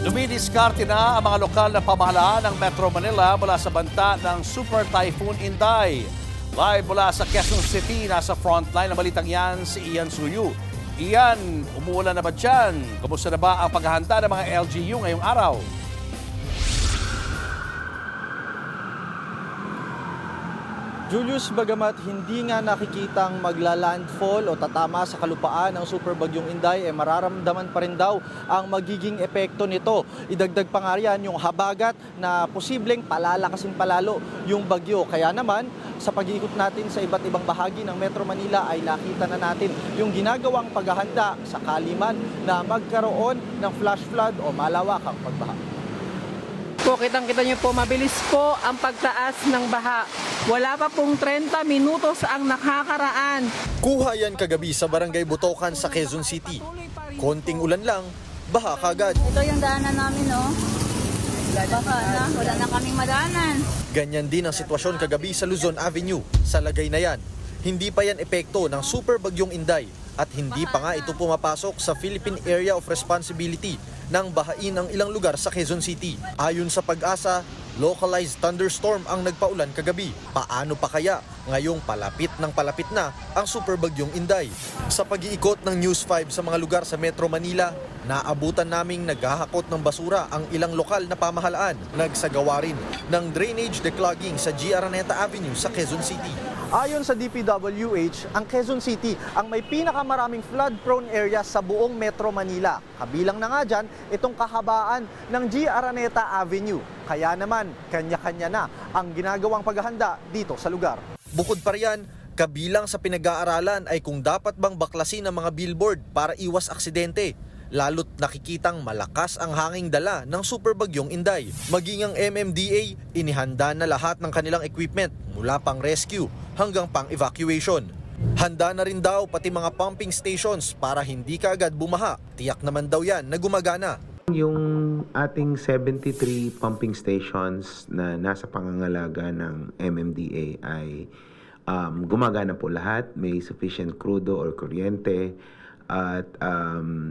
Dumidiskarte na ang mga lokal na pamahalaan ng Metro Manila mula sa banta ng Super Typhoon Inday. Live mula sa Quezon City, nasa frontline na balitang yan si Ian Suyu. Ian, umuulan na ba dyan? Kumusta na ba ang paghahanda ng mga LGU ngayong araw? Julius, bagamat hindi nga nakikitang magla-landfall o tatama sa kalupaan ng Super Bagyong Inday, mararamdaman pa rin daw ang magiging epekto nito. Idagdag pa nga riyan yung habagat na posibleng palalakasin palalo yung bagyo. Kaya naman, sa pag-iikot natin sa iba't ibang bahagi ng Metro Manila ay nakita na natin yung ginagawang paghahanda sa kaliman na magkaroon ng flash flood o malawakang pagbaha. Po, kitang-kita niyo po, mabilis po ang pagtaas ng baha. Wala pa pong 30 minutos ang nakakaraan. Kuha yan kagabi sa Barangay Butokan sa Quezon City. Konting ulan lang, baha kagad. Ito yung daanan namin, no? Baka na, wala na kaming madaanan. Ganyan din ang sitwasyon kagabi sa Luzon Avenue. Sa lagay na yan, hindi pa yan epekto ng Super Bagyong Inday at hindi pa nga ito pumapasok sa Philippine Area of Responsibility ng bahain ng ilang lugar sa Quezon City. Ayon sa Pag-asa, localized thunderstorm ang nagpaulan kagabi. Paano pa kaya ngayong palapit na ang Super Bagyong Inday? Sa pag-iikot ng News 5 sa mga lugar sa Metro Manila, naabutan naming naghahakot ng basura ang ilang lokal na pamahalaan. Nagsagawa rin ng drainage declogging sa G. Araneta Avenue sa Quezon City. Ayon sa DPWH, ang Quezon City ang may pinakamaraming flood-prone area sa buong Metro Manila. Kabilang na nga dyan itong kahabaan ng G. Araneta Avenue. Kaya naman, kanya-kanya na ang ginagawang paghahanda dito sa lugar. Bukod pa riyan, kabilang sa pinag-aaralan ay kung dapat bang baklasin ang mga billboard para iwas aksidente. Lalo't nakikitang malakas ang hanging dala ng Super Bagyong Inday. Maging ang MMDA, inihanda na lahat ng kanilang equipment mula pang rescue hanggang pang evacuation. Handa na rin daw pati mga pumping stations para hindi kaagad bumaha. Tiyak naman daw yan na gumagana. Yung ating 73 pumping stations na nasa pangangalaga ng MMDA ay gumagana po lahat. May sufficient crudo or kuryente. At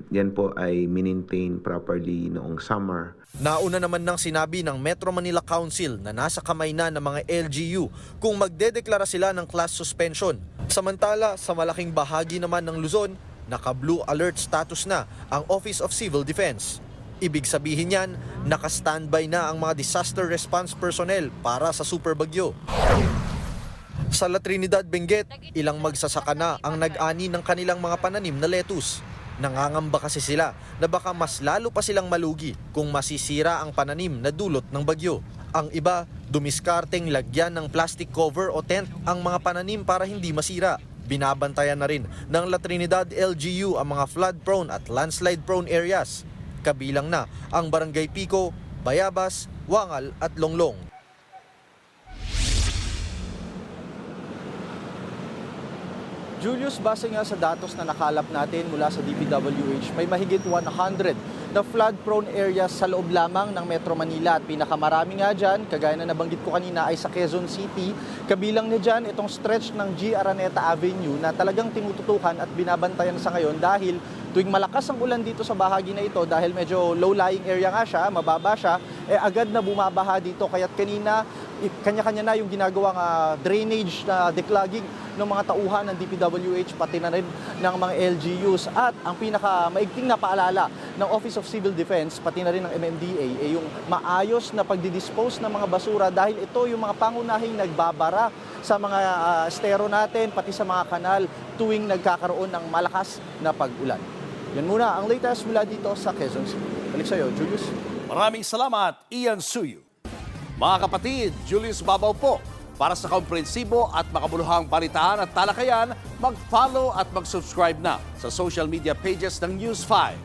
yan po ay maintain properly noong summer. Nauna naman ng sinabi ng Metro Manila Council na nasa kamay na ng mga LGU kung magdedeklara sila ng class suspension. Samantala, sa malaking bahagi naman ng Luzon, naka-blue alert status na ang Office of Civil Defense. Ibig sabihin yan, naka-standby na ang mga disaster response personnel para sa super bagyo. Sa La Trinidad, Benguet, ilang magsasaka na ang nag-ani ng kanilang mga pananim na lettuce. Nangangamba kasi sila na baka mas lalo pa silang malugi kung masisira ang pananim na dulot ng bagyo. Ang iba, dumiskarteng lagyan ng plastic cover o tent ang mga pananim para hindi masira. Binabantayan na rin ng La Trinidad LGU ang mga flood-prone at landslide-prone areas. Kabilang na ang Barangay Pico, Bayabas, Wangal at Longlong. Julius, base nga sa datos na nakalap natin mula sa DPWH, may mahigit 100 na flood-prone areas sa loob lamang ng Metro Manila. At pinakamarami nga dyan, kagaya na nabanggit ko kanina, ay sa Quezon City. Kabilang na dyan itong stretch ng G. Araneta Avenue na talagang tinututukan at binabantayan sa ngayon dahil tuwing malakas ang ulan dito sa bahagi na ito, dahil medyo low-lying area nga siya, mababa siya, agad na bumabaha dito. Kaya't kanina, kanya-kanya na yung ginagawang drainage na declogging ng mga tauhan ng DPWH, pati na rin ng mga LGUs. At ang pinaka-maigting na paalala ng Office of Civil Defense, pati na rin ng MMDA, ay yung maayos na pagdidispose ng mga basura dahil ito yung mga pangunahing nagbabara sa mga estero natin, pati sa mga kanal tuwing nagkakaroon ng malakas na pag-ulan. Yan muna ang latest mula dito sa Quezon City. Balik sa'yo, Julius. Maraming salamat, Ian Suyu. Mga kapatid, Julius Babaw po. Para sa komprehensibo at makabuluhang balitaan at talakayan, mag-follow at mag-subscribe na sa social media pages ng News 5.